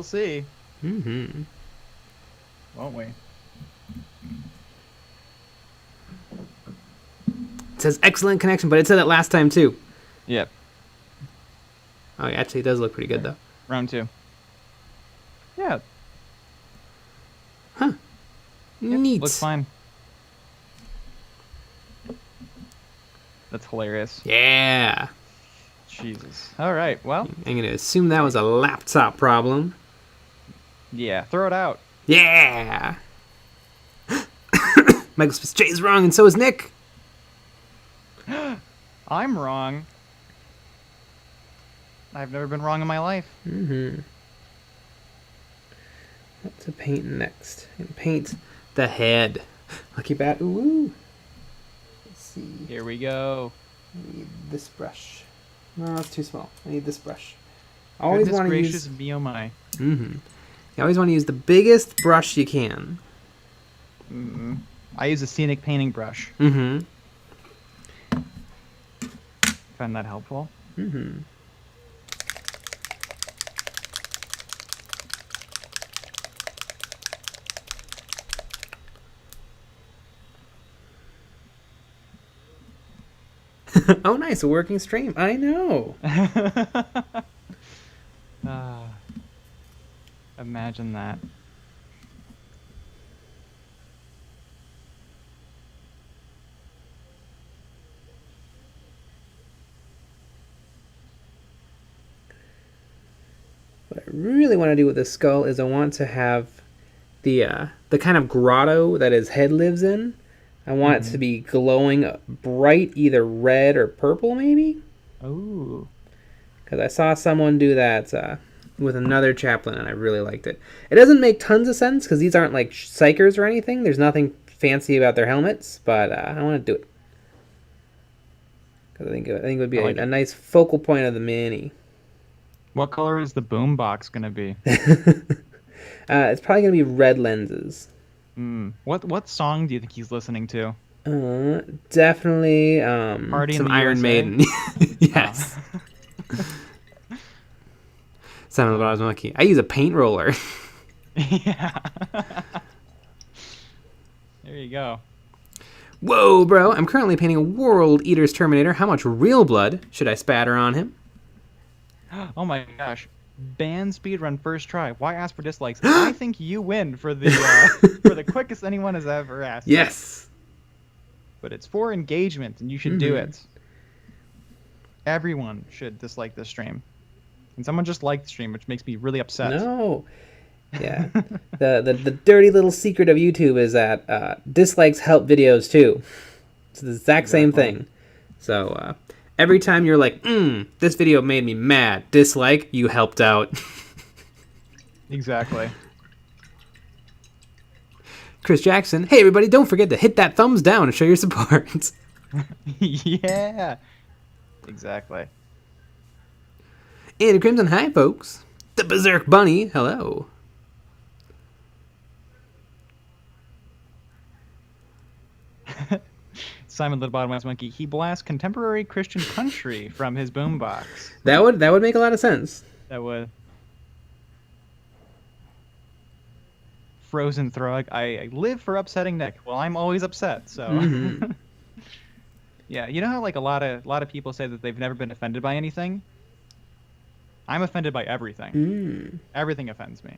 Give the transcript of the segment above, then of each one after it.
We'll see. Mm-hmm. Won't we? It says excellent connection, but it said that last time too. Yep. Oh, yeah, actually, it does look pretty good though. Round 2. Yeah. Huh. Yep, Neat. looks fine. That's hilarious. Yeah. Jesus. All right. Well. I'm gonna assume that was a laptop problem. Yeah. Throw it out. Yeah. Michael Smith J is wrong, and so is Nick. I'm wrong. I've never been wrong in my life. Mm-hmm. What to paint next? I'm gonna paint the head. Lucky bat. Ooh. Let's see. Here we go. I need this brush. No, it's too small. I need this brush. Always Goodness want to gracious use. me, oh my. Mm-hmm. You always want to use the biggest brush you can. I use a scenic painting brush. Mm-hmm. Find that helpful. Mm-hmm. Oh, nice. A working stream. I know. Imagine that. What I really want to do with this skull is I want to have the kind of grotto that his head lives in. I want it to be glowing bright, either red or purple, maybe. Ooh. Because I saw someone do that with another chaplain, and I really liked it. It doesn't make tons of sense because these aren't like psychers or anything. There's nothing fancy about their helmets, but I want to do it because I think it would be a nice focal point of the mini. What color is the boom box gonna be? It's probably gonna be red lenses. What song do you think he's listening to? Definitely Party in some the Iron USA? Maiden. Yes. Sounded what I was lucky. I use a paint roller. Yeah. There you go. Whoa, bro! I'm currently painting a World Eater's Terminator. How much real blood should I spatter on him? Oh my gosh. Ban speedrun first try. Why ask for dislikes? I think you win for the for the quickest anyone has ever asked. Yes. But it's for engagement, and you should do it. Everyone should dislike this stream. And someone just liked the stream, which makes me really upset. No. Yeah. the dirty little secret of YouTube is that dislikes help videos too. It's the exact same thing. So every time you're like, this video made me mad, dislike, you helped out. Exactly. Chris Jackson, hey everybody, don't forget to hit that thumbs down and show your support. Yeah. Exactly. And Crimson, hi folks. The Berserk Bunny, hello. Simon the Bottom-Wise Monkey, he blasts contemporary Christian country from his boombox. That would make a lot of sense. That would. Frozen Throg, I live for upsetting Nick. Well, I'm always upset, so. Yeah, you know how like a lot of people say that they've never been offended by anything? I'm offended by everything. Everything offends me.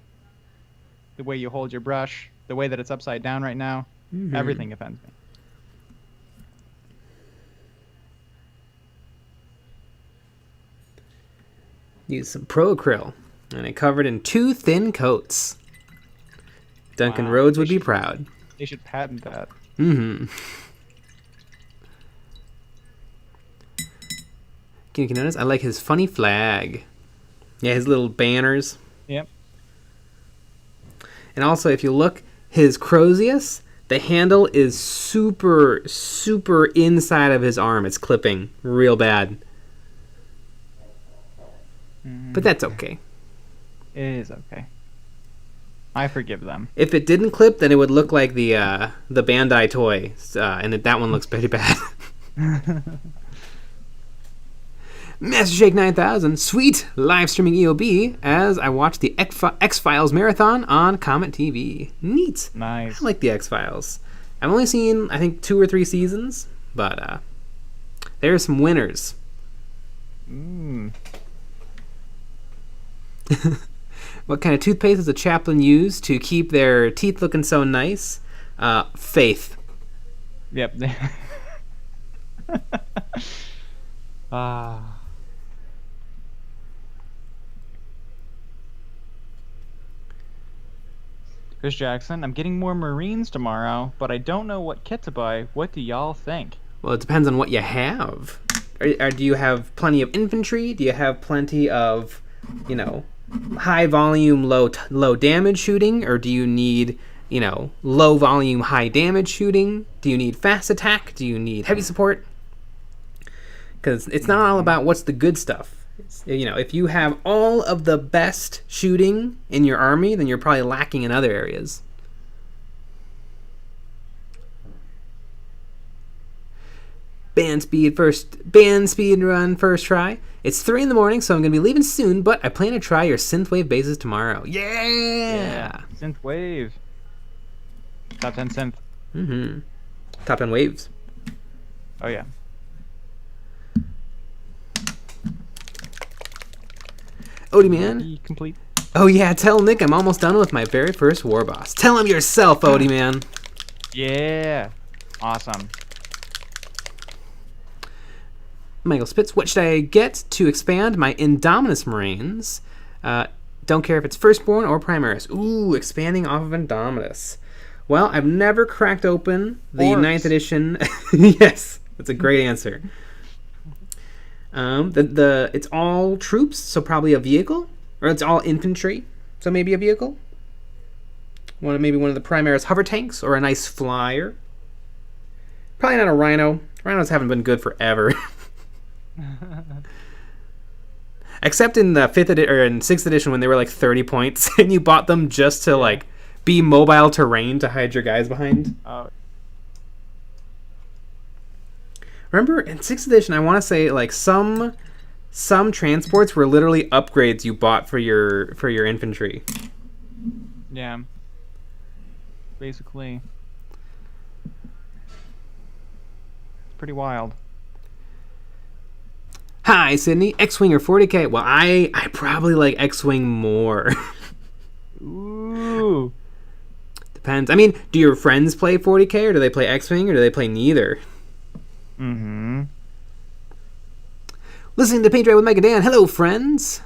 The way you hold your brush, the way that it's upside down right now, everything offends me. Use some Pro Acryl, and it covered in 2 thin coats. Duncan Rhodes would be proud. They should patent that. Can you notice? I like his funny flag. Yeah, his little banners. Yep. And also, if you look, his Crozius, the handle is super, super inside of his arm. It's clipping real bad. But that's okay. It is okay. I forgive them. If it didn't clip, then it would look like the Bandai toy, and that one looks pretty bad. Master Shake 9000, sweet live streaming EOB as I watch the X-Files marathon on Comet TV. Neat. Nice. I like the X-Files. I've only seen, I think, 2 or 3 seasons, but there are some winners. What kind of toothpaste does a chaplain use to keep their teeth looking so nice? Faith. Yep. Ah. Chris Jackson, I'm getting more Marines tomorrow, but I don't know what kit to buy. What do y'all think? Well, it depends on what you have. Do you have plenty of infantry? Do you have plenty of, high volume, low damage shooting? Or do you need, low volume, high damage shooting? Do you need fast attack? Do you need heavy support? Because it's not all about what's the good stuff. If you have all of the best shooting in your army, then you're probably lacking in other areas. Band speed run first try. It's 3 a.m, so I'm going to be leaving soon, but I plan to try your synthwave bases tomorrow. Yeah! Synthwave. Top 10 synth. Mm-hmm. Top 10 waves. Oh, yeah. Odie man. Complete. Oh yeah, tell Nick I'm almost done with my very first war boss. Tell him yourself, Odie man. Yeah. Awesome. Michael Spitz, what should I get to expand my Indominus Marines? Don't care if it's Firstborn or Primaris. Ooh, expanding off of Indominus. Well, I've never cracked open the 9th edition. Yes, that's a great answer. It's all troops, so probably a vehicle, or it's all infantry, so maybe a vehicle. Maybe one of the Primaris hover tanks, or a nice flyer. Probably not a Rhino. Rhinos haven't been good forever. Except in the 5th edition or in 6th edition when they were like 30 points, and you bought them just to like be mobile terrain to hide your guys behind. Remember in 6th edition, I want to say like some transports were literally upgrades you bought for your infantry. Yeah. Basically. It's pretty wild. Hi, Sydney. X-Wing or 40k? Well, I probably like X-Wing more. Ooh. Depends. I mean, do your friends play 40k, or do they play X-Wing, or do they play neither? Mm-hmm. Listening to Paint Dry with Mike and Dan. Hello, friends.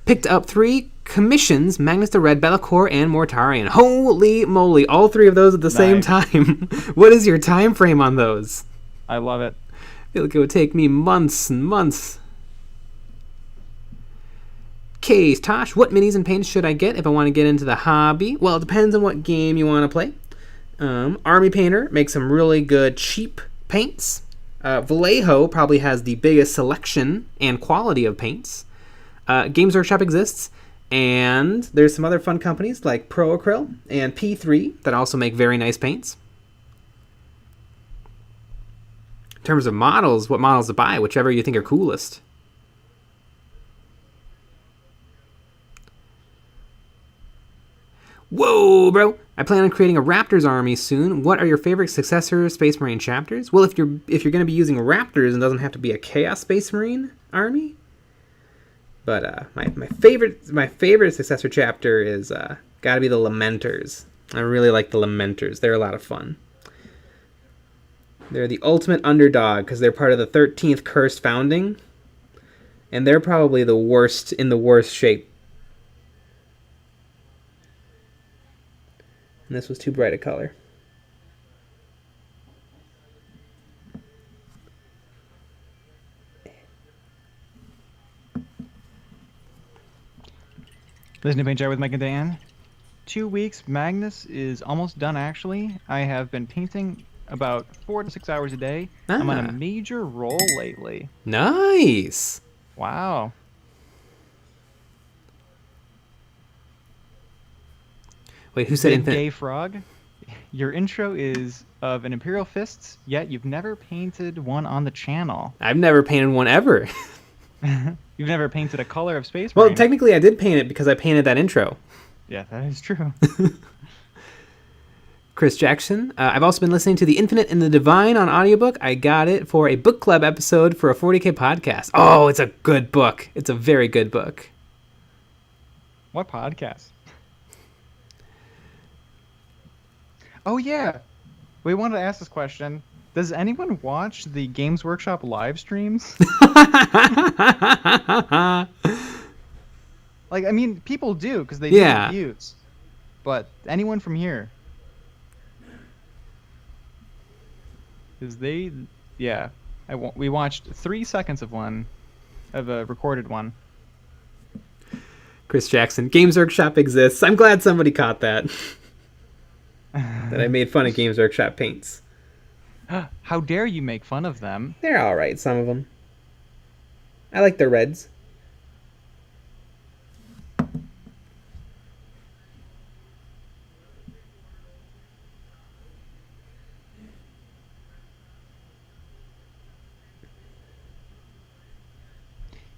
Picked up 3 commissions, Magnus the Red, Be'lakor, and Mortarion. Holy moly, all 3 of those at the same time. What is your time frame on those? I love it. I feel like it would take me months and months. Case Tosh, what minis and paints should I get if I want to get into the hobby? Well, it depends on what game you want to play. Army Painter makes some really good cheap paints. Vallejo probably has the biggest selection and quality of paints. Games Workshop exists, and there's some other fun companies like Pro Acryl and P3 that also make very nice paints. In terms of models, what models to buy, whichever you think are coolest. Whoa, bro! I plan on creating a Raptors army soon. What are your favorite successor Space Marine chapters? Well, if you're going to be using Raptors, it doesn't have to be a Chaos Space Marine army. But my favorite successor chapter is got to be the Lamenters. I really like the Lamenters. They're a lot of fun. They're the ultimate underdog because they're part of the 13th Cursed Founding, and they're probably the worst in the worst shape. And this was too bright a color. Listen to Paint Jar with Mike and Dan. 2 weeks. Magnus is almost done, actually. I have been painting about 4 to 6 hours a day. I'm on a major roll lately. Nice. Wow. Wait, who said Big infinite? Gay Frog. Your intro is of an Imperial Fists, yet you've never painted one on the channel. I've never painted one ever. You've never painted a color of Space Well, Marine. technically I did paint it because I painted that intro. Yeah, that is true. Chris Jackson. I've also been listening to The Infinite and the Divine on audiobook. I got it for a book club episode for a 40k podcast. Oh, it's a good book. It's a very good book. What podcast? Oh, yeah. We wanted to ask this question. Does anyone watch the Games Workshop live streams? Like, I mean, people do because they do reviews. But anyone from here? Because they, yeah. We watched 3 seconds of one, of a recorded one. Chris Jackson. Games Workshop exists. I'm glad somebody caught that. That I made fun of Games Workshop paints. How dare you make fun of them? They're alright, some of them. I like their reds.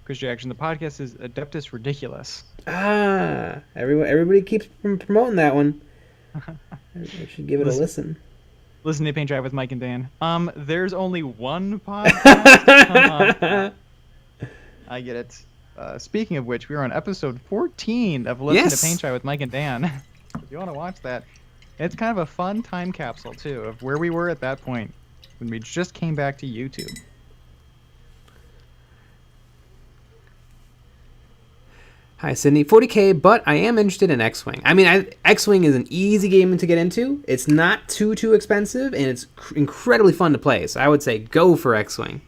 Chris Jackson, the podcast is Adeptus Ridiculous. Everybody keeps promoting that one. I should give it a listen. Listen to Paint Drive with Mike and Dan. There's only one podcast? Come on. I get it. Speaking of which, we are on episode 14 of Listen to Paint Drive with Mike and Dan. If you want to watch that, it's kind of a fun time capsule, too, of where we were at that point when we just came back to YouTube. Hi, Sydney. 40k, but I am interested in X-Wing. I mean, X-Wing is an easy game to get into. It's not too expensive, and it's incredibly fun to play. So I would say go for X-Wing.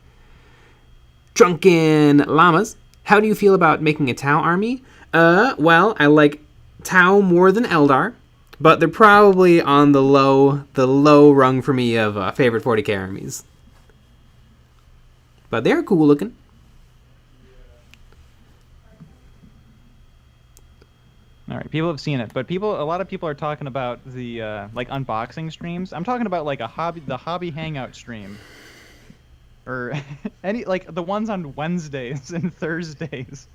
Drunken Llamas. How do you feel about making a Tau army? Well, I like Tau more than Eldar, but they're probably on the low rung for me of favorite 40k armies. But they're cool looking. All right, people have seen it, but a lot of people are talking about the like unboxing streams. I'm talking about like the hobby hangout stream, or any like the ones on Wednesdays and Thursdays.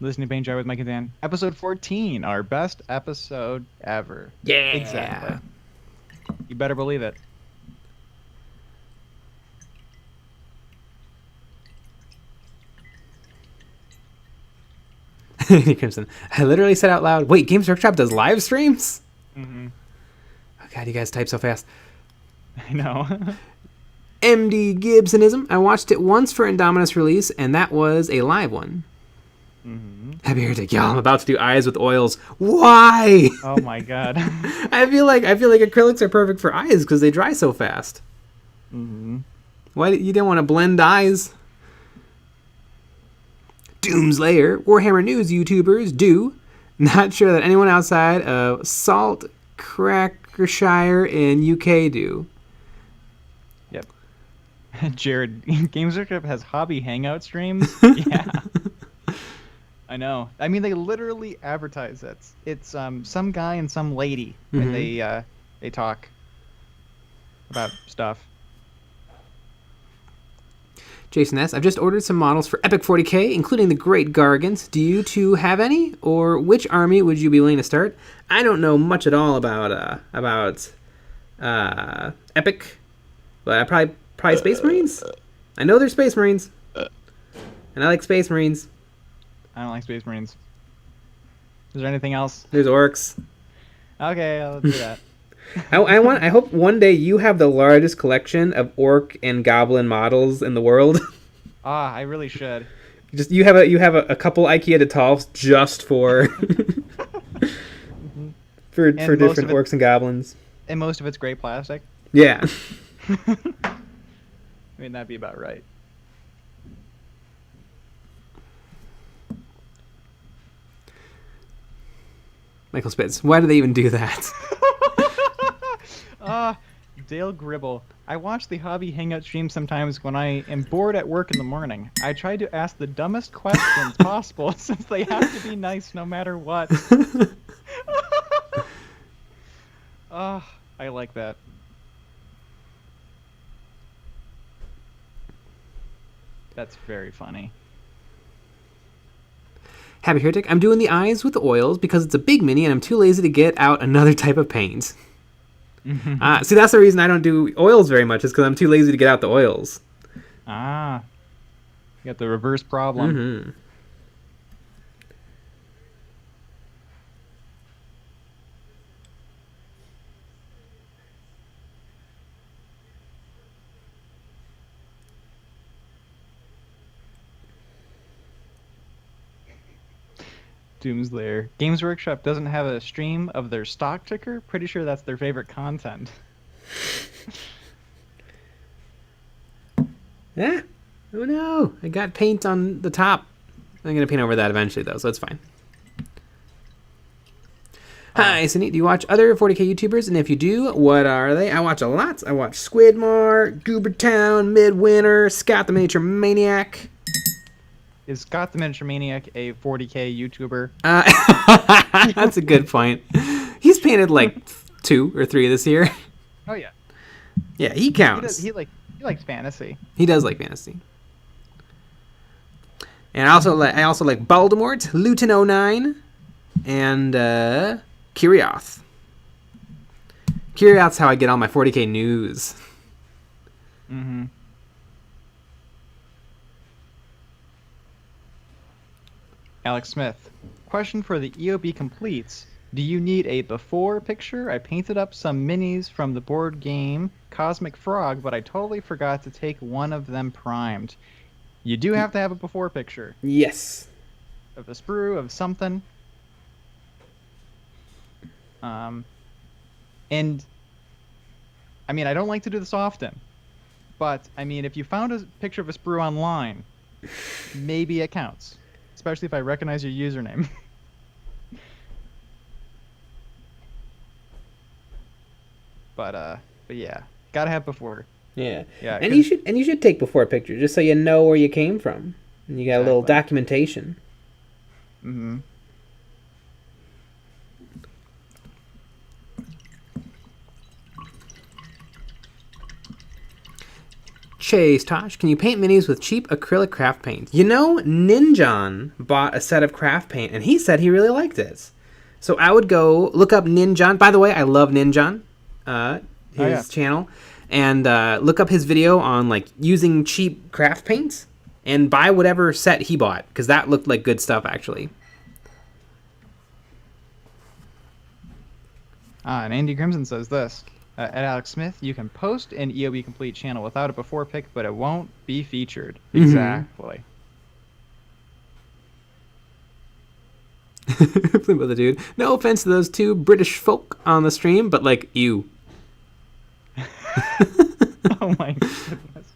Listening to Paint Dry with Mike and Dan. Episode 14, our best episode ever. Yeah. Exactly. You better believe it. Crimson. I literally said out loud, wait, Games Workshop does live streams? Mm-hmm. Oh, God, you guys type so fast. I know. MD Gibsonism. I watched it once for Indominus release, and that was a live one. Mm-hmm. Happy Heretic. Y'all, I'm about to do eyes with oils. Why? Oh my God. I feel like acrylics are perfect for eyes because they dry so fast. Mm-hmm. Why you didn't want to blend eyes? Doomslayer. Warhammer News YouTubers do. Not sure that anyone outside of Salt, Crackershire, and UK do. Yep. Jared, Games Workshop has hobby hangout streams? Yeah. I know. I mean, they literally advertise it. It's some guy and some lady, and they talk about stuff. Jason S. I've just ordered some models for Epic 40k, including the Great Gargants. Do you two have any? Or which army would you be willing to start? I don't know much at all about Epic, but probably Space Marines. I know they're Space Marines, and I like Space Marines. I don't like Space Marines. Is there anything else? There's orcs. Okay, I'll do that. I hope one day you have the largest collection of orc and goblin models in the world. I really should. Just you have a couple IKEA Detolfs just for for different orcs and goblins. And most of it's gray plastic. Yeah. I mean, that'd be about right. Michael Spitz, why do they even do that? Dale Gribble. I watch the Hobby Hangout stream sometimes when I am bored at work in the morning. I try to ask the dumbest questions possible since they have to be nice no matter what. Oh, I like that. That's very funny. Happy Heretic, I'm doing the eyes with oils because it's a big mini and I'm too lazy to get out another type of paint. See, that's the reason I don't do oils very much, is because I'm too lazy to get out the oils. Ah. You got the reverse problem. Mm-hmm. Doomslayer. Games Workshop doesn't have a stream of their stock ticker. Pretty sure that's their favorite content. Yeah. Oh no, I got paint on the top. I'm going to paint over that eventually, though, so it's fine. Hi, Sunny. Do you watch other 40k YouTubers? And if you do, what are they? I watch a lot. I watch Squidmar, Goobertown, Midwinter, Scott the Miniature Maniac. Is Scott the Miniature Maniac a 40k YouTuber? That's a good point. He's painted like 2 or 3 this year. Oh yeah. Yeah, he counts. He likes fantasy. He does like fantasy. And I also like Baldemort, Luton 09, and Kirioth. Kirioth's how I get all my 40k news. Mm-hmm. Alex Smith. Question for the EOB completes. Do you need a before picture? I painted up some minis from the board game Cosmic Frog, but I totally forgot to take one of them primed. You do have to have a before picture. Yes. Of a sprue, of something. And, I mean, I don't like to do this often, but, I mean, if you found a picture of a sprue online, maybe it counts. Especially if I recognize your username. But yeah, gotta have before. Yeah. Yeah. And you should take before pictures just so you know where you came from. And you got a little documentation. Mm-hmm. Chase Tosh, can you paint minis with cheap acrylic craft paint? You know, Ninjon bought a set of craft paint, and he said he really liked it. So I would go look up Ninjon. By the way, I love Ninjon, his channel. And look up his video on like using cheap craft paints and buy whatever set he bought, because that looked like good stuff, actually. And Andy Crimson says this. At Alex Smith, you can post an EOB Complete channel without a before pic, but it won't be featured. Mm-hmm. Exactly. Flip with the dude. No offense to those 2 British folk on the stream, but like, you. Oh my goodness.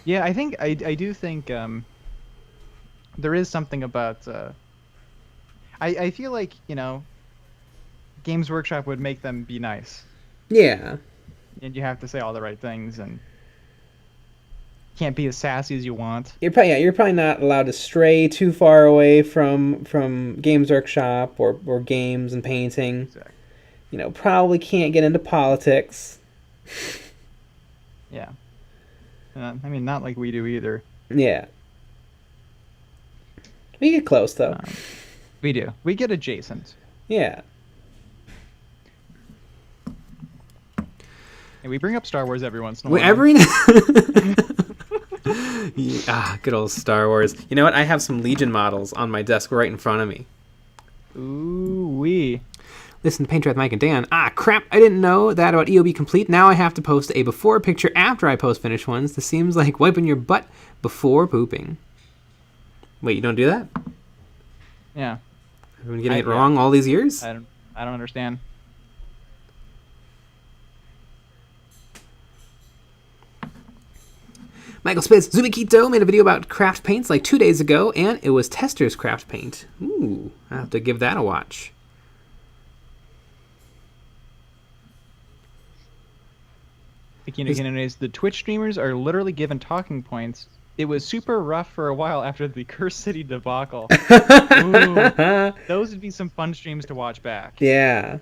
Yeah, I do think there is something about I feel like, you know, Games Workshop would make them be nice. Yeah. And you have to say all the right things and can't be as sassy as you want. You're probably not allowed to stray too far away from Games Workshop or games and painting. Exactly. You know, probably can't get into politics. Yeah. I mean, not like we do either. Yeah. We get close, though. We do. We get adjacent. Yeah. And we bring up Star Wars every once in a while. Good old Star Wars. You know what? I have some Legion models on my desk right in front of me. Ooh-wee. Listen to Paintrath, Mike, and Dan. Crap. I didn't know that about EOB Complete. Now I have to post a before picture after I post finished ones. This seems like wiping your butt before pooping. Wait, you don't do that? Yeah. I've been getting it wrong all these years? I don't understand. Michael Spitz, Zumikito made a video about craft paints like 2 days ago, and it was Tester's craft paint. Ooh, I'll have to give that a watch. The Twitch streamers are literally given talking points. It was super rough for a while after the Cursed City debacle. Ooh, those would be some fun streams to watch back. Yeah.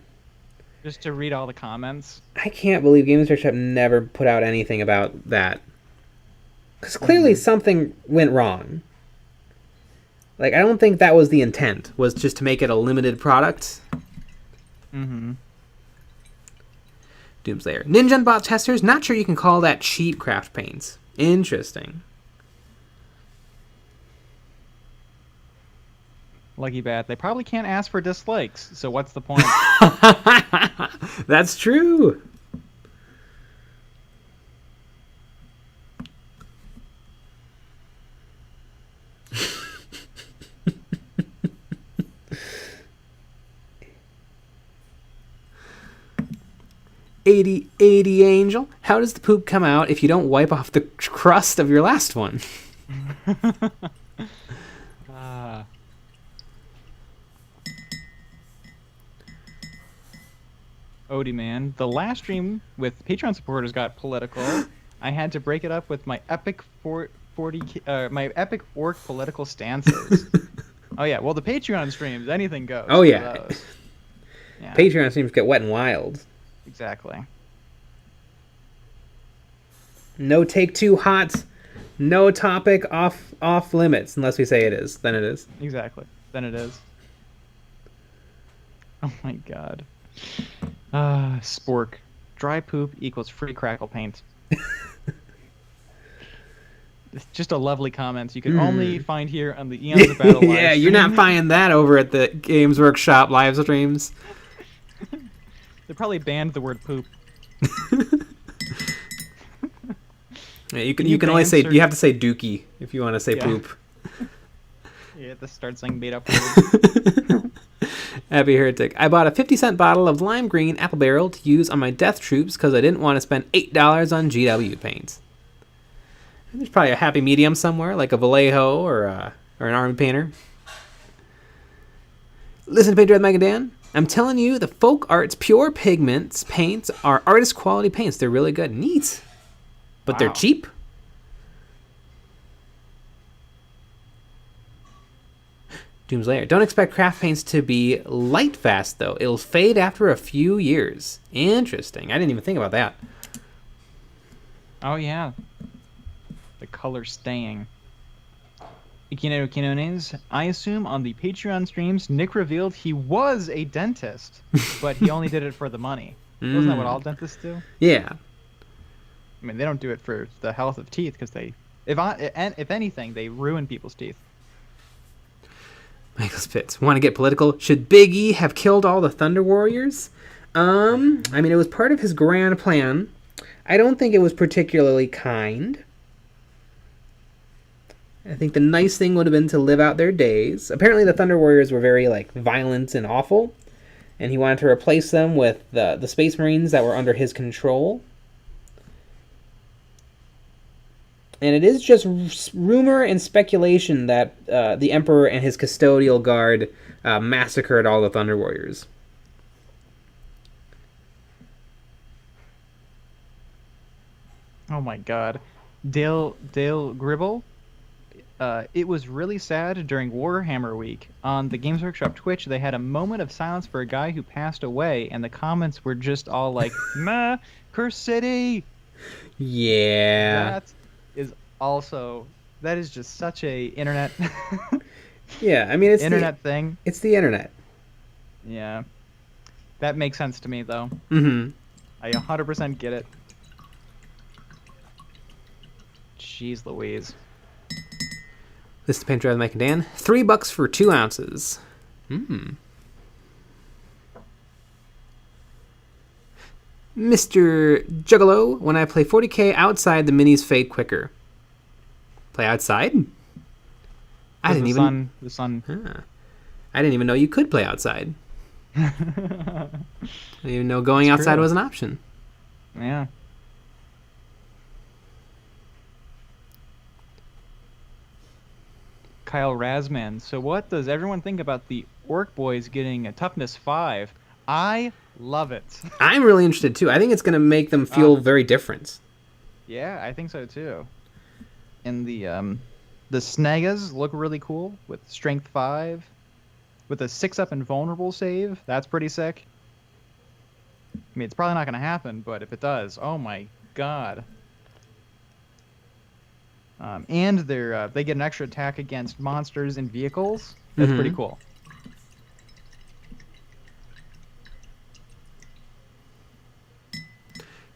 Just to read all the comments. I can't believe Games Workshop never put out anything about that. Because clearly something went wrong. Like, I don't think that was the intent, was just to make it a limited product. Mm-hmm. Doomslayer. Ninja Bot testers, not sure you can call that cheap craft paints. Interesting. Lucky Bat. They probably can't ask for dislikes, so what's the point? That's true. $80 Angel. How does the poop come out if you don't wipe off the crust of your last one? Odie man, the last stream with Patreon supporters got political. I had to break it up with my epic orc political stances. Oh yeah, well the Patreon streams, anything goes. Oh yeah. Yeah. Patreon streams get wet and wild. Exactly. No take two hot, no topic off limits unless we say it is. Then it is. Exactly. Then it is. Oh my god. Spork. Dry poop equals free crackle paint. It's just a lovely comment you can only find here on the Eons of Battle live Yeah, you're not finding that over at the Games Workshop live streams. They probably banned the word poop. Yeah, you can only say you have to say dookie if you want to say poop. You have to start saying made up words. Happy Heretic. I bought a 50-cent bottle of lime green apple barrel to use on my death troops because I didn't want to spend $8 on GW paints. There's probably a happy medium somewhere, like a Vallejo or an army painter. Listen to Pedro Mega Dan. I'm telling you, the Folk Arts Pure Pigments paints are artist quality paints. They're really good. Neat. But they're cheap. Doomslayer. Don't expect craft paints to be light fast, though. It'll fade after a few years. Interesting. I didn't even think about that. Oh, yeah. The color staying. Ikino Kinones, I assume on the Patreon streams, Nick revealed he was a dentist, but he only did it for the money. Wasn't that what all dentists do? Yeah. I mean, they don't do it for the health of teeth, because if anything, they ruin people's teeth. Michael Spitz. Want to get political? Should Big E have killed all the Thunder Warriors? I mean, it was part of his grand plan. I don't think it was particularly kind. I think the nice thing would have been to live out their days. Apparently the Thunder Warriors were very, violent and awful, and he wanted to replace them with the Space Marines that were under his control. And it is just rumor and speculation that the Emperor and his custodial guard massacred all the Thunder Warriors. Oh my god. Dale Gribble? It was really sad during Warhammer Week. On the Games Workshop Twitch, they had a moment of silence for a guy who passed away, and the comments were just all like, meh, Curse City! Yeah. That is just such a internet... Yeah, I mean, it's internet thing. It's the internet. Yeah. That makes sense to me, though. Mm-hmm. I 100% get it. Jeez Louise. This is the Paint Drive Mike and Dan. $3 for 2 ounces. Mr. Juggalo, when I play 40k outside, the minis fade quicker. Play outside? I didn't even... The sun. Huh. I didn't even know you could play outside. I didn't even know going outside was an option. Yeah. Kyle Razman. So what does everyone think about the Orc Boys getting a toughness 5? I love it. I'm really interested too. I think it's going to make them feel very different. Yeah, I think so too. And the Snagas look really cool with strength 5, with a 6-up invulnerable save. That's pretty sick. I mean, it's probably not going to happen, but if it does, oh my god. And they get an extra attack against monsters and vehicles. That's pretty cool.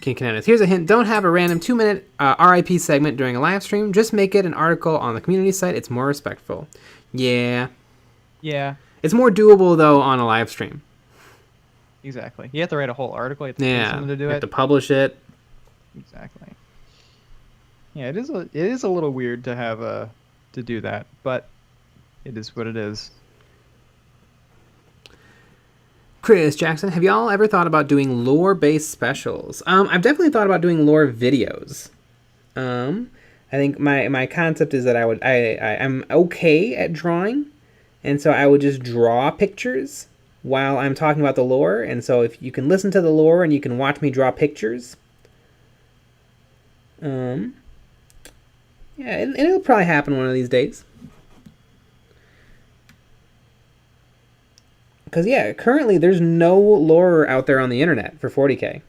King Cananas. Here's a hint. Don't have a random 2-minute RIP segment during a live stream. Just make it an article on the community site. It's more respectful. Yeah. Yeah. It's more doable, though, on a live stream. Exactly. You have to write a whole article. You have to pay someone to do it. You have to publish it. Exactly. Yeah, it is a little weird to have to do that, but it is what it is. Chris Jackson, have y'all ever thought about doing lore-based specials? I've definitely thought about doing lore videos. I think my concept is that I'm okay at drawing, and so I would just draw pictures while I'm talking about the lore. And so if you can listen to the lore and you can watch me draw pictures, yeah, it'll probably happen one of these days. Because, yeah, currently there's no lore out there on the internet for 40k.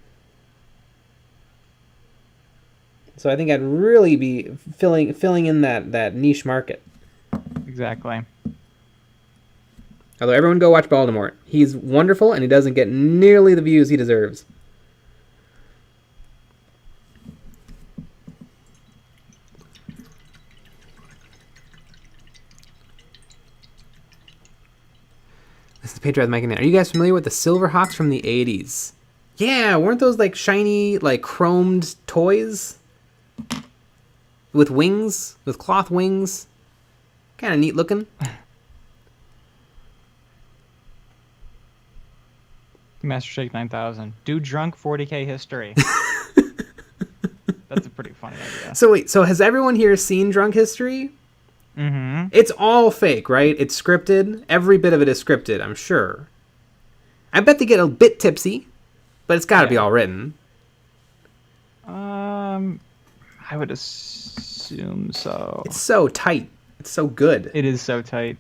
So I think I'd really be filling in that niche market. Exactly. Although everyone go watch Baltimore. He's wonderful, and he doesn't get nearly the views he deserves. This is Patriot Mike and Are you guys familiar with the Silverhawks from the 80s? Yeah, weren't those like shiny, like chromed toys? With wings? With cloth wings? Kind of neat looking. Master Shake 9000. Do drunk 40k history. That's a pretty funny idea. So wait, so has everyone here seen Drunk History? Mm-hmm. It's all fake, right? It's scripted. Every bit of it is scripted, I'm sure. I bet they get a bit tipsy, but it's got to be all written. I would assume so. It's so tight. It's so good. It is so tight.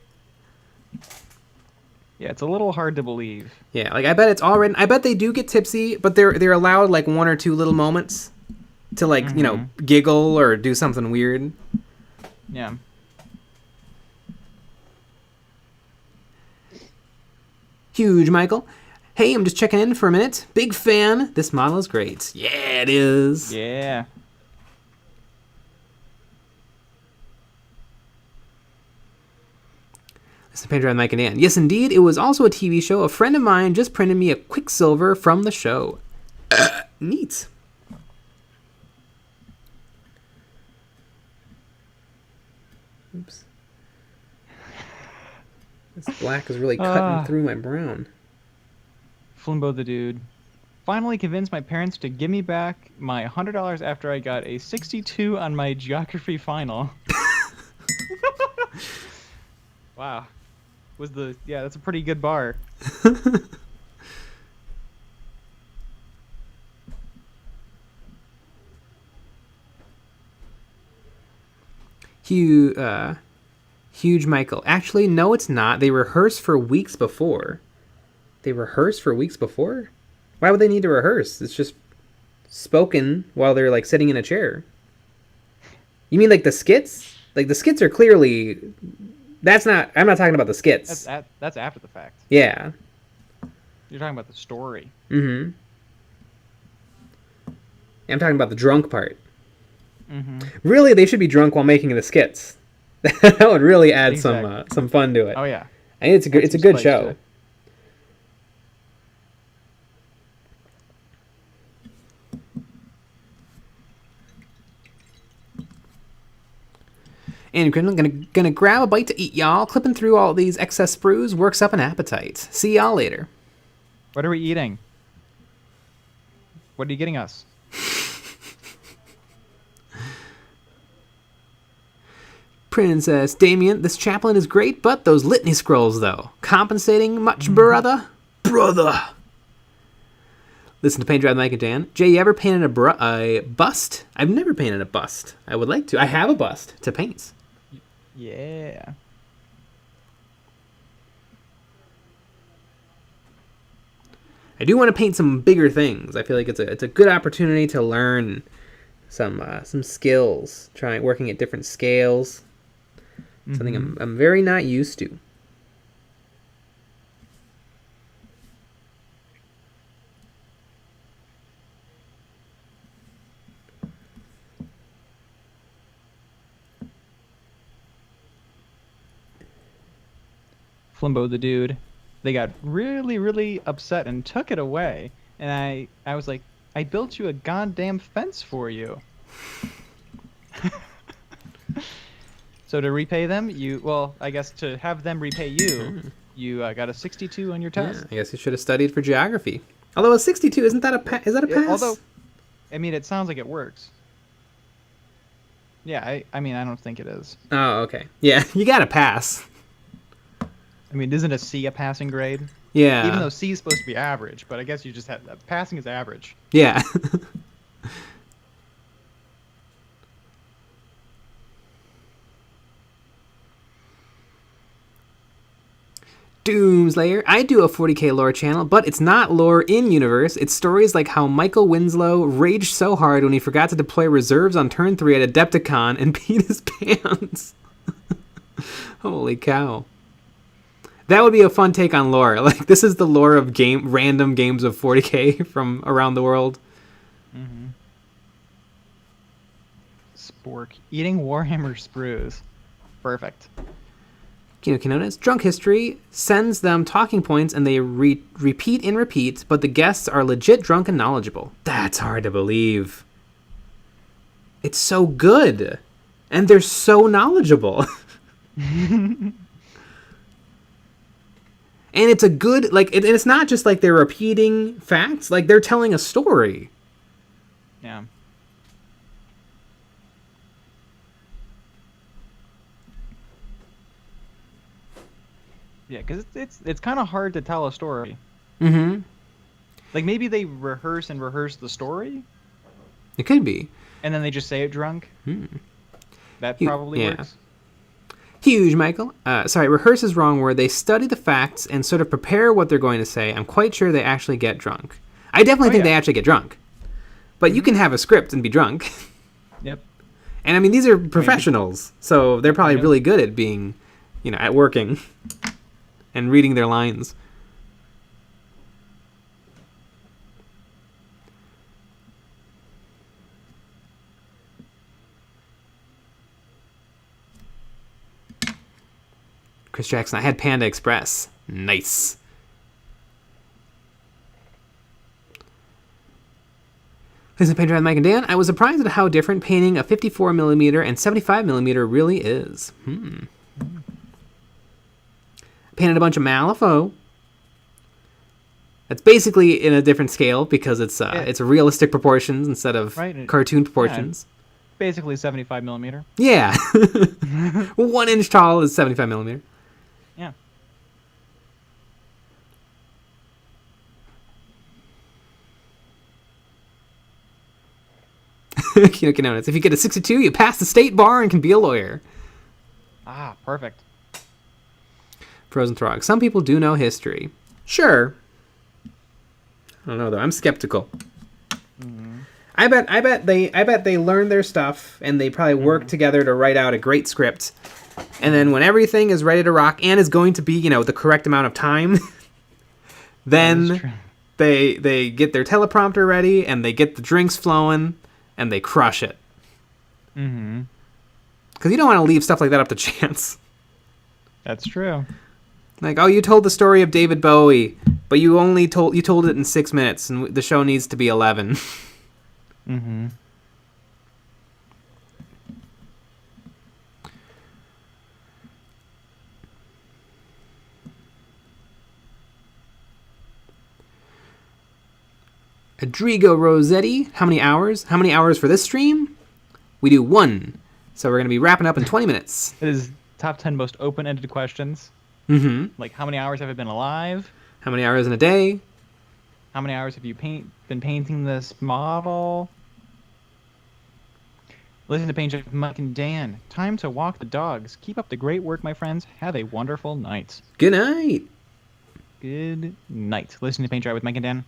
Yeah, it's a little hard to believe. Yeah, like I bet it's all written. I bet they do get tipsy, but they're allowed like one or two little moments to like, you know, giggle or do something weird. Yeah. Huge Michael. Hey, I'm just checking in for a minute. Big fan. This model is great. Yeah, it is. Yeah. This is Pedro and Mike and Dan. Yes, indeed. It was also a TV show. A friend of mine just printed me a Quicksilver from the show. Neat. Oops. This black is really cutting through my brown. Flimbo the dude. Finally convinced my parents to give me back my $100 after I got a 62 on my geography final. Wow. That's a pretty good bar. Huge Michael. Actually, no, it's not. They rehearse for weeks before. They rehearse for weeks before? Why would they need to rehearse? It's just spoken while they're like sitting in a chair. You mean like the skits? Like the skits are clearly... I'm not talking about the skits. That's after the fact. Yeah. You're talking about the story. Mm-hmm. I'm talking about the drunk part. Mm-hmm. Really, they should be drunk while making the skits. That would really add some fun to it. Oh yeah. I think it's a good show. And gonna grab a bite to eat, y'all. Clipping through all these excess sprues works up an appetite. See y'all later. What are we eating? What are you getting us? Princess Damien, this chaplain is great, but those litany scrolls, though. Compensating much, brother? Brother! Listen to Paint Dry Mike and Dan. Jay, you ever painted a bust? I've never painted a bust. I would like to. I have a bust to paint. Yeah. I do want to paint some bigger things. I feel like it's a good opportunity to learn some skills. Try working at different scales. Something I'm very not used to. Flimbo the dude, they got really, really upset and took it away. And I was like, I built you a goddamn fence for you. So to repay them, I guess to have them repay you, you got a 62 on your test. Yeah, I guess you should have studied for geography. Although a 62, is that a pass? Although, I mean, it sounds like it works. Yeah, I mean, I don't think it is. Oh, okay. Yeah, you got to pass. I mean, isn't a C a passing grade? Yeah. Even though C is supposed to be average, but I guess you just have passing is average. Yeah. Doomslayer. I do a 40k lore channel, but it's not lore in universe. It's stories like how Michael Winslow raged so hard when he forgot to deploy reserves on turn 3 at Adepticon and peed his pants. Holy cow. That would be a fun take on lore. Like, this is the lore of random games of 40k from around the world. Mm-hmm. Spork. Eating Warhammer sprues. Perfect. Kinono's Drunk History sends them talking points and they repeat and repeat, but the guests are legit drunk and knowledgeable. That's hard to believe. It's so good. And they're so knowledgeable. And it's a good, like, and it's not just like they're repeating facts, like they're telling a story. Yeah. Yeah, because it's kind of hard to tell a story. Mm-hmm. Like, maybe they rehearse the story. It could be. And then they just say it drunk. That probably works. Huge, Michael. Rehearse is wrong word. They study the facts and sort of prepare what they're going to say. I'm quite sure they actually get drunk. I definitely think they actually get drunk. But you can have a script and be drunk. Yep. And I mean, these are professionals, so they're probably really good at being, at working and reading their lines. Chris Jackson, I had Panda Express. Nice. Listen to Paint Dry with Mike and Dan. I was surprised at how different painting a 54mm and 75mm really is. Painted a bunch of Malifaux. That's basically in a different scale because it's realistic proportions instead of cartoon proportions. Yeah, basically 75mm. Yeah. 1 inch tall is 75mm. Yeah. If you get a 62, you pass the state bar and can be a lawyer. Ah, perfect. Frozen Throg. Some people do know history. Sure. I don't know though. I'm skeptical. Mm-hmm. I bet they learn their stuff and they probably work together to write out a great script. And then when everything is ready to rock and is going to be, the correct amount of time, then they get their teleprompter ready and they get the drinks flowing and they crush it. Mm-hmm. Because you don't want to leave stuff like that up to chance. That's true. Like, oh, you told the story of David Bowie, but you told it in 6 minutes, and the show needs to be 11. Mm-hmm. Adrigo Rossetti, how many hours? How many hours for this stream? We do 1, So we're going to be wrapping up in 20 minutes. It is top 10 most open-ended questions. Mm-hmm. Like, how many hours have I been alive? How many hours in a day? How many hours have you been painting this model? Listen to Paint Job Mike and Dan. Time to walk the dogs. Keep up the great work, my friends. Have a wonderful night. Good night. Good night. Listen to Paint Job with Mike and Dan.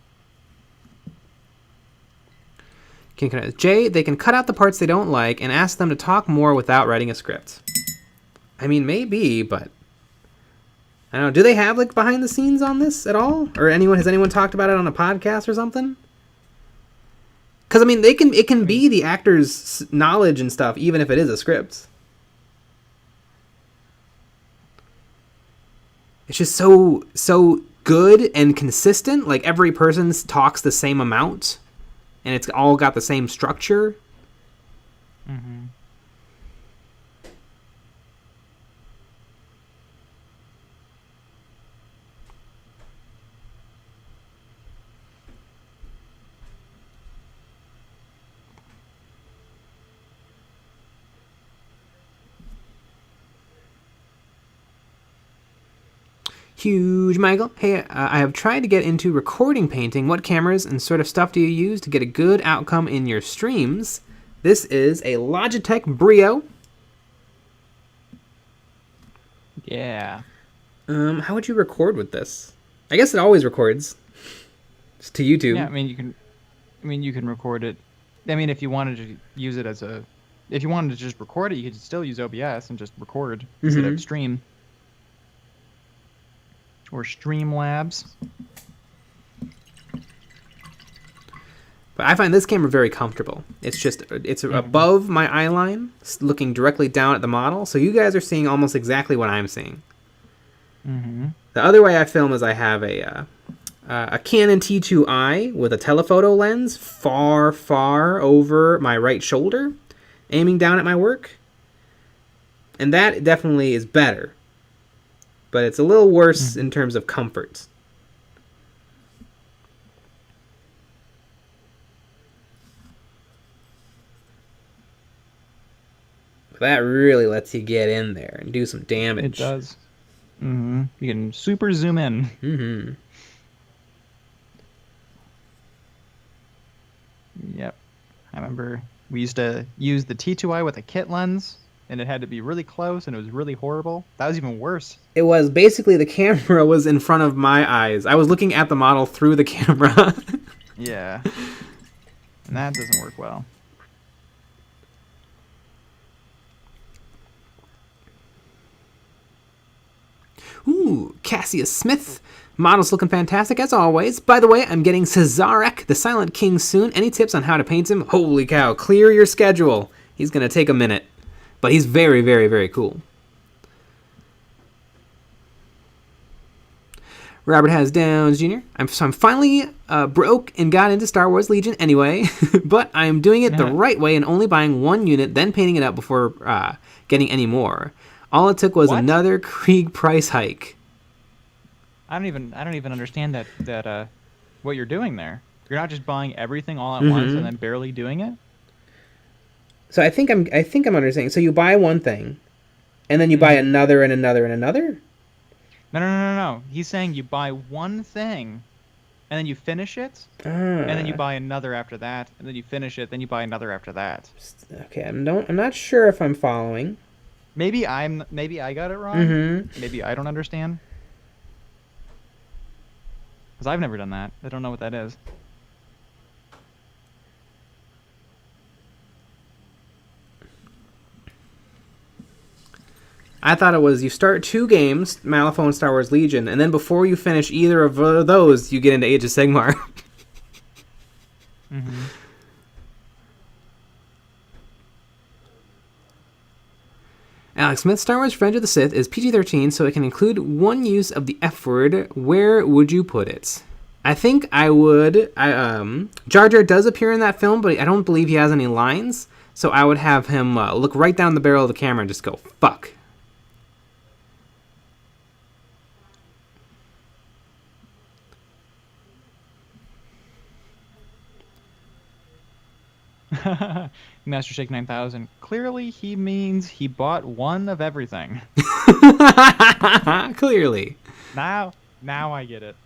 Jay, they can cut out the parts they don't like and ask them to talk more without writing a script. I mean, maybe, but I don't know. Do they have like behind the scenes on this at all, or has anyone talked about it on a podcast or something? Because I mean, it can be the actor's knowledge and stuff, even if it is a script. It's just so good and consistent. Like every person talks the same amount, and it's all got the same structure. Mm-hmm. Huge Michael. Hey, I have tried to get into recording painting. What cameras and sort of stuff do you use to get a good outcome in your streams? This is a Logitech Brio. Yeah. How would you record with this? I guess it always records. It's to YouTube. Yeah, I mean you can record it. I mean, if you wanted to use it if you wanted to just record it, you could still use OBS and just record instead of stream. Or Streamlabs. But I find this camera very comfortable. It's above my eye line, looking directly down at the model. So you guys are seeing almost exactly what I'm seeing. Mm-hmm. The other way I film is I have a Canon T2i with a telephoto lens far over my right shoulder, aiming down at my work. And that definitely is better. But it's a little worse in terms of comfort. That really lets you get in there and do some damage. It does. Mm-hmm. You can super zoom in. Mm-hmm. Yep. I remember we used to use the T2i with a kit lens, and it had to be really close, and it was really horrible. That was even worse. It was basically the camera was in front of my eyes. I was looking at the model through the camera. Yeah. And that doesn't work well. Ooh, Cassius Smith. Model's looking fantastic as always. By the way, I'm getting Cesarek, the Silent King, soon. Any tips on how to paint him? Holy cow, clear your schedule. He's going to take a minute. But he's very, very, very cool. Robert Has Downs Jr. I'm finally broke and got into Star Wars Legion anyway. But I'm doing it the right way and only buying one unit, then painting it up before getting any more. All it took was another Krieg price hike. I don't even understand that what you're doing there. You're not just buying everything all at once and then barely doing it. So I think I'm understanding. So you buy one thing, and then you buy another and another and another. No. He's saying you buy one thing, and then you finish it, and then you buy another after that, and then you finish it, then you buy another after that. Okay, I'm not sure if I'm following. Maybe I got it wrong. Maybe I don't understand. Because I've never done that. I don't know what that is. I thought it was you start 2 games, Malifaux and Star Wars Legion, and then before you finish either of those, you get into Age of Sigmar. Alex Smith, Star Wars Revenge of the Sith is PG-13, so it can include one use of the F word. Where would you put it? I think I would. Jar Jar does appear in that film, but I don't believe he has any lines, so I would have him look right down the barrel of the camera and just go, fuck. Master Shake 9000. Clearly, he means he bought one of everything. Clearly. Now I get it.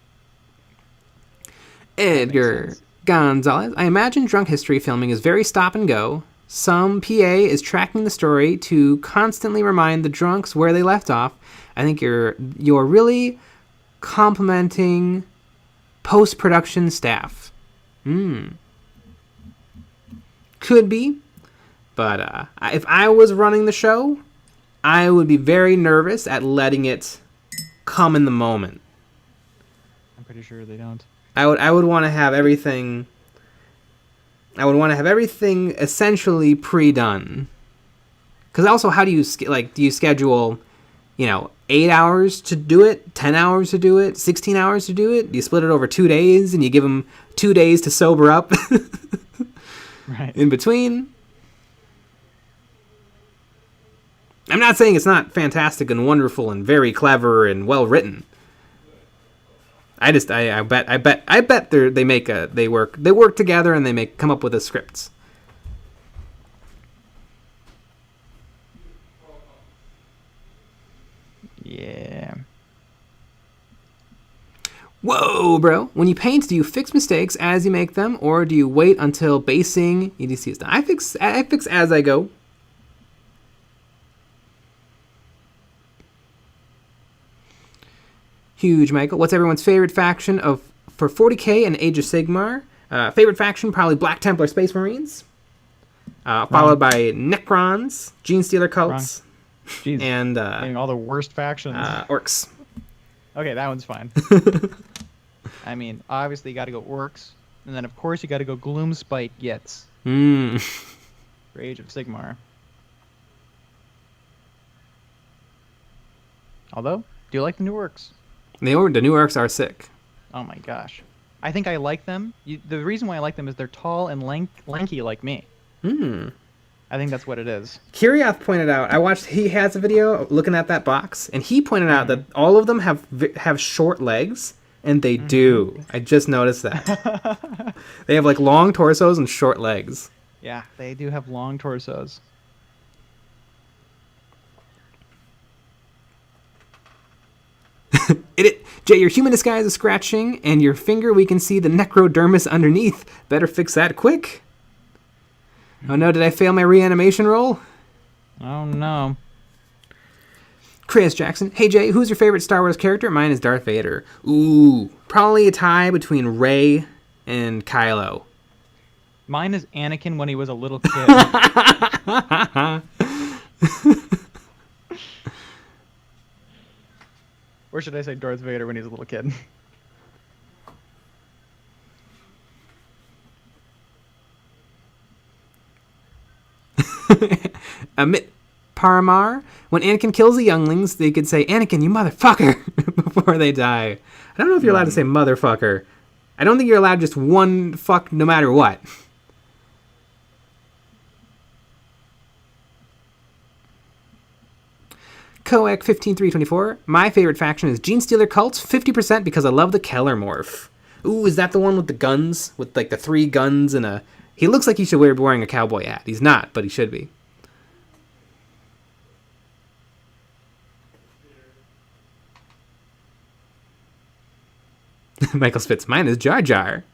Edgar Gonzalez. I imagine drunk history filming is very stop and go. Some PA is tracking the story to constantly remind the drunks where they left off. I think you're really complimenting post-production staff. Could be. But if I was running the show, I would be very nervous at letting it come in the moment. I'm pretty sure they don't. I would want to have everything. I would want to have everything essentially pre-done. Because also, how do you do you schedule, 8 hours to do it, 10 hours to do it, 16 hours to do it? Do you split it over 2 days and you give them 2 days to sober up? Right. In between. I'm not saying it's not fantastic and wonderful and very clever and well written. I bet they work together and they come up with the scripts. Yeah. Whoa, bro. When you paint, do you fix mistakes as you make them, or do you wait until basing EDC is done? I fix as I go. Huge, Michael. What's everyone's favorite faction for 40k and Age of Sigmar? Favorite faction, probably Black Templar Space Marines. Followed by Necrons, Gene Stealer cults, Jeez, and all the worst factions. Orcs. Okay, that one's fine. I mean, obviously you got to go Orcs, and then of course you got to go Gloomspite Yets for Age of Sigmar. Although, do you like the new Orcs? The new Orcs are sick. Oh my gosh. I think I like them. The reason why I like them is they're tall and lanky like me. I think that's what it is. Kirioth pointed out, he has a video looking at that box, and he pointed out that all of them have short legs, and they do. I just noticed that. They have like long torsos and short legs. Yeah, they do have long torsos. Jay, your human disguise is scratching, and your finger, we can see the necrodermis underneath. Better fix that quick. Oh no, did I fail my reanimation roll? Oh no. Chris Jackson. Hey Jay, who's your favorite Star Wars character? Mine is Darth Vader. Ooh, probably a tie between Rey and Kylo. Mine is Anakin when he was a little kid. Or should I say Darth Vader when he's a little kid? Amit Paramar. When Anakin kills the younglings, they could say, Anakin, you motherfucker, before they die. I don't know if you're allowed to say motherfucker. I don't think you're allowed just one fuck no matter what. Coac 15324. My favorite faction is Gene Stealer Cults, 50% because I love the Keller morph. Ooh, is that the one with the guns? With like the 3 guns and a... He looks like he should be wearing a cowboy hat. He's not, but he should be. Michael Spitz. Mine is Jar Jar.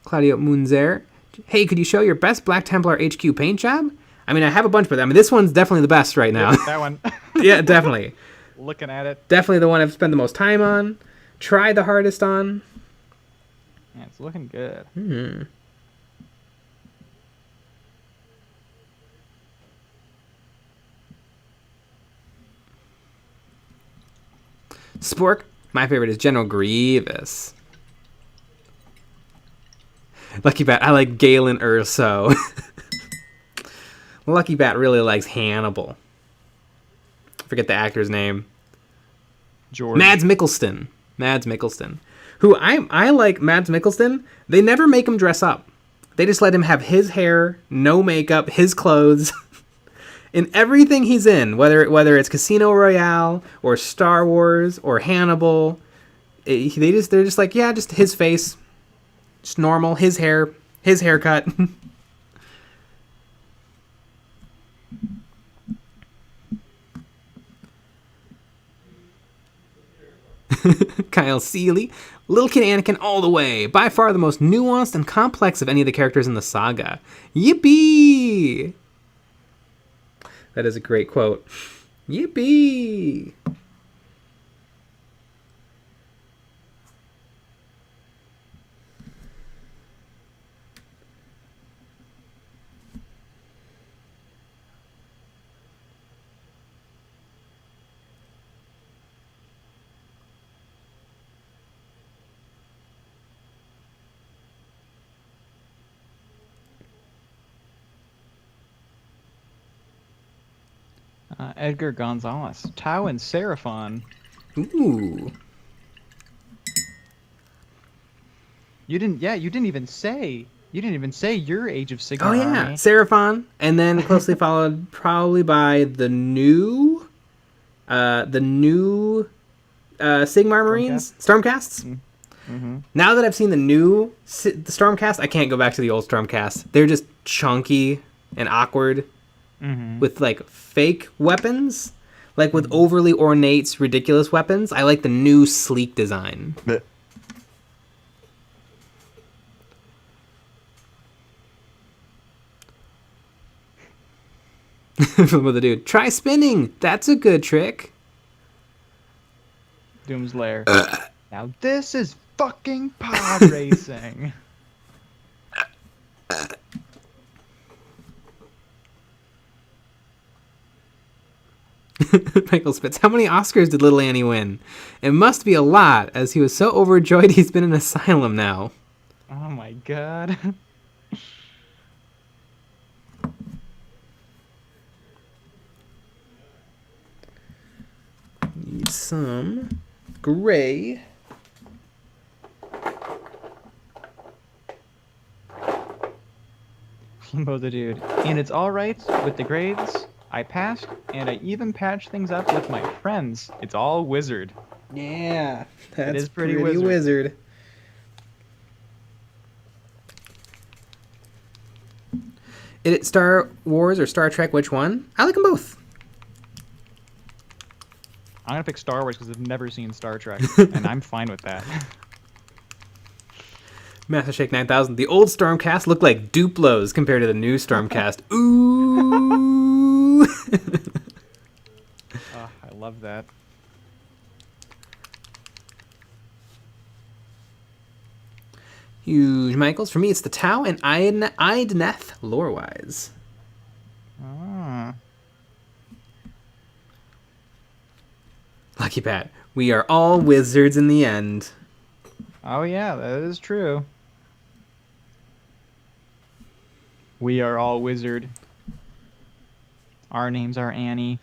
Claudio Munzer. Hey, could you show your best Black Templar HQ paint job? I mean, I have a bunch, but this one's definitely the best right now. That one. Yeah, definitely. Looking at it. Definitely the one I've spent the most time on. Tried the hardest on. Yeah, it's looking good. Spork. My favorite is General Grievous. Lucky Bat. I like Galen Urso. Lucky Bat really likes Hannibal. Forget the actor's name. George. Mads Mikkelsen. Who I like Mads Mikkelsen. They never make him dress up. They just let him have his hair, no makeup, his clothes. In everything he's in, whether it's Casino Royale or Star Wars or Hannibal, they're just like, yeah, just his face, just normal, his hair, His haircut. Kyle Seeley. Little Kid Anakin all the way. By far the most nuanced and complex of any of the characters in the saga. Yippee! That is a great quote. Yippee! Edgar Gonzalez, Tau and Seraphon. Ooh. You didn't even say your Age of Sigmar. Oh yeah, army. Seraphon, and then closely followed probably by the new Sigmar Marines, Stormcasts. Mm-hmm. Now that I've seen the Stormcast, I can't go back to the old Stormcast. They're just chunky and awkward. Mm-hmm. With like fake weapons, like with overly ornate, ridiculous weapons. I like the new sleek design. With the dude, try spinning. That's a good trick. Doom's Lair. Now this is fucking pod racing. Michael Spitz, how many Oscars did Little Annie win? It must be a lot, as he was so overjoyed he's been in an asylum now. Oh my god. Need some gray. Flimbo the dude. And it's alright with the grades. I passed, and I even patched things up with my friends. It's all wizard. Yeah, that's it is pretty wizard. Is it Star Wars or Star Trek? Which one? I like them both. I'm gonna pick Star Wars because I've never seen Star Trek, and I'm fine with that. Master Shake 9000. The old Stormcast looked like Duplos compared to the new Stormcast. Ooh. Oh, I love that. Huge Michaels. For me, it's the Tau and Idneth lore-wise. Ah. Lucky Pat. We are all wizards in the end. Oh yeah, that is true. We are all wizard. Our names are Annie.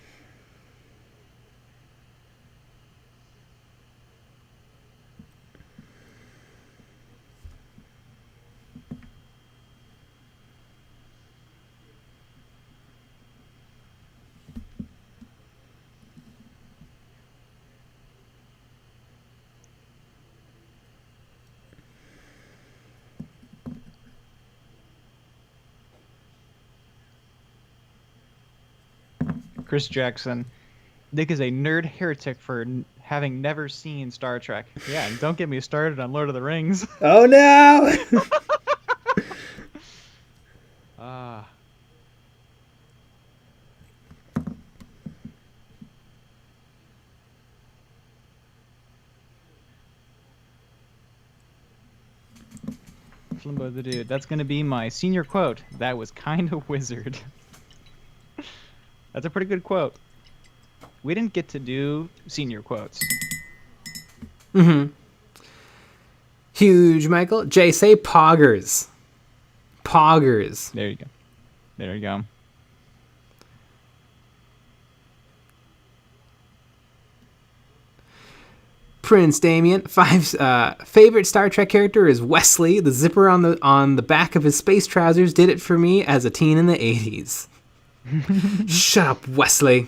Chris Jackson. Nick is a nerd heretic for having never seen Star Trek. Yeah, and don't get me started on Lord of the Rings. Oh no! Ah. Flimbo the dude. That's gonna be my senior quote. That was kind of wizard. That's a pretty good quote. We didn't get to do senior quotes. Mm-hmm. Huge Michael. Jay, say poggers. Poggers. There you go. There you go. Prince Damien. Favorite Star Trek character is Wesley. The zipper on the back of his space trousers did it for me as a teen in the 80s. Shut up, Wesley.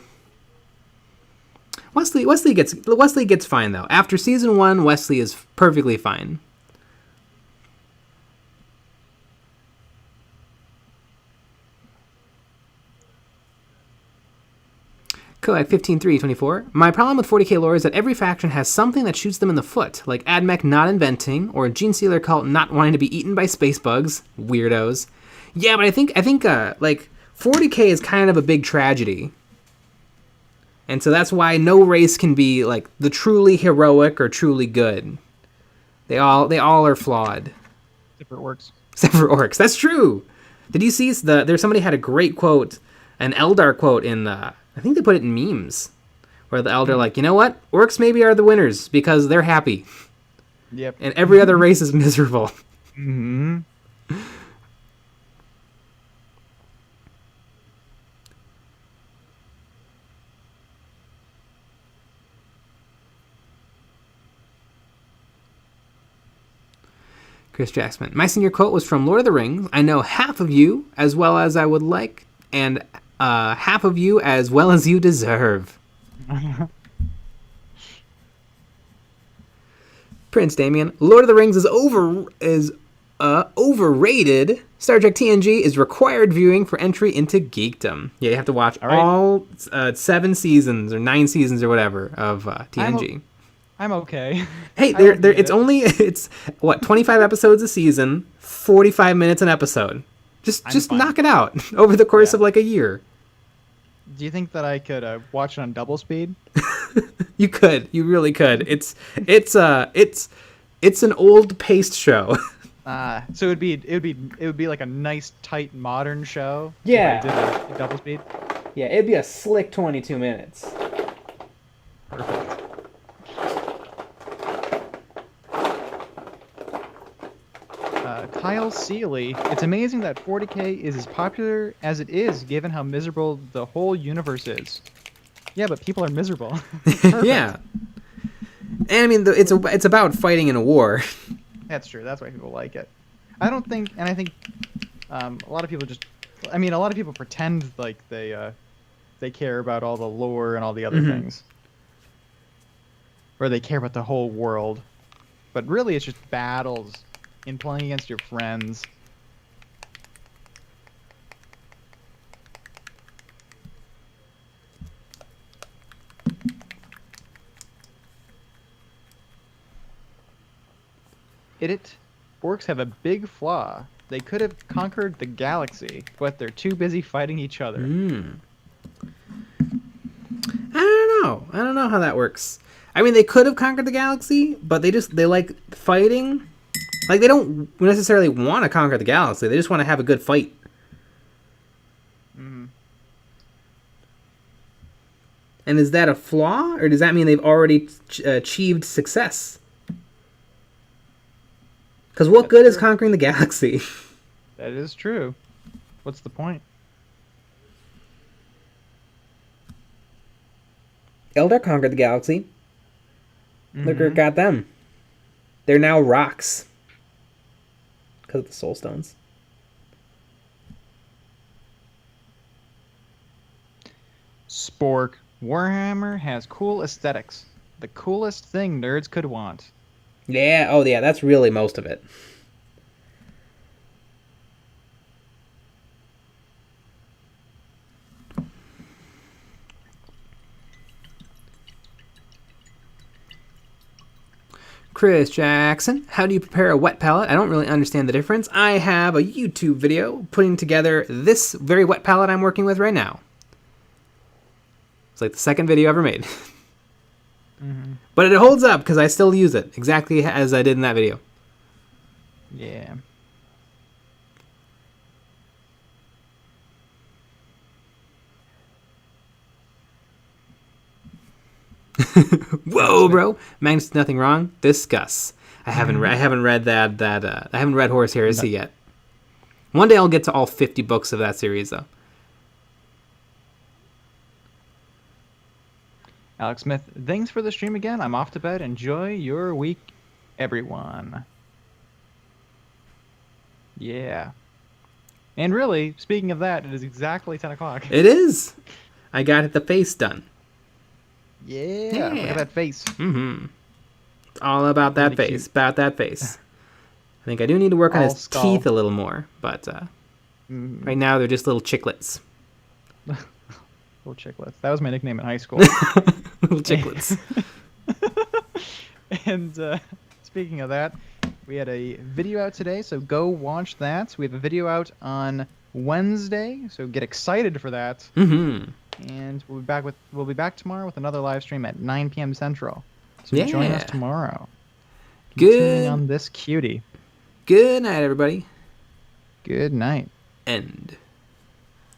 Wesley gets fine though. After season 1, Wesley is perfectly fine. Koak 15.3.24. My problem with 40k lore is that every faction has something that shoots them in the foot, like Admech not inventing, or a Gene Stealer cult not wanting to be eaten by space bugs. Weirdos. Yeah, but I think like 40k is kind of a big tragedy. And so that's why no race can be like the truly heroic or truly good. They all are flawed. Except for orcs. Except for orcs. That's true. Did you see there's somebody had a great quote, an Eldar quote in I think they put it in memes, where the Elder like, you know what? Orcs maybe are the winners because they're happy. Yep. And every other race is miserable. Mm-hmm. Chris Jackson. My senior quote was from Lord of the Rings. I know half of you as well as I would like, and half of you as well as you deserve. Prince Damien. Lord of the Rings is overrated. Star Trek TNG is required viewing for entry into geekdom. Yeah, you have to watch all 7 seasons or 9 seasons or whatever of TNG. I'm okay. Hey, it's what, 25 episodes a season, 45 minutes an episode. Just knock it out over the course of like a year. Do you think that I could watch it on double speed? You could. You really could. It's an old paced show. So it would be like a nice tight modern show. Yeah. If I did a double speed. Yeah, it'd be a slick 22 minutes. Perfect. Kyle Seeley, it's amazing that 40k is as popular as it is, given how miserable the whole universe is. Yeah, but people are miserable. Yeah. And I mean, it's about fighting in a war. That's true. That's why people like it. I think a lot of people pretend like they care about all the lore and all the other things, or they care about the whole world, but really it's just battles in playing against your friends. Orcs have a big flaw. They could have conquered the galaxy, but they're too busy fighting each other. I don't know how that works. I mean, they could have conquered the galaxy, but they like fighting. Like, they don't necessarily want to conquer the galaxy. They just want to have a good fight. Mm-hmm. And is that a flaw, or does that mean they've already achieved success? Because what good is conquering the galaxy? That is true. What's the point? Eldar conquered the galaxy. Look where it got them. They're now rocks. Because of the soul stones. Spork. Warhammer has cool aesthetics. The coolest thing nerds could want. Yeah, oh yeah, that's really most of it. Chris Jackson, how do you prepare a wet palette? I don't really understand the difference. I have a YouTube video putting together this very wet palette I'm working with right now. It's like the second video ever made. But it holds up because I still use it exactly as I did in that video. Yeah. Whoa, bro! Magnus, nothing wrong. Discuss. I haven't read that. I haven't read Horus Heresy yet. One day I'll get to all 50 books of that series, though. Alex Smith, thanks for the stream again. I'm off to bed. Enjoy your week, everyone. Yeah. And really, speaking of that, it is exactly 10 o'clock. It is. I got the face done. Yeah. Look at that face. It's all about that face. Cute. About that face. I think I do need to work on his teeth a little more, but right now they're just little chiclets. Little chicklets. That was my nickname in high school. Little chicklets. And speaking of that, we had a video out today, so go watch that. We have a video out on Wednesday, so get excited for that. Mm-hmm. And we'll be back tomorrow with another live stream at 9 p.m. Central. So join us tomorrow. Continuing on this cutie. Good night, everybody. Good night. End.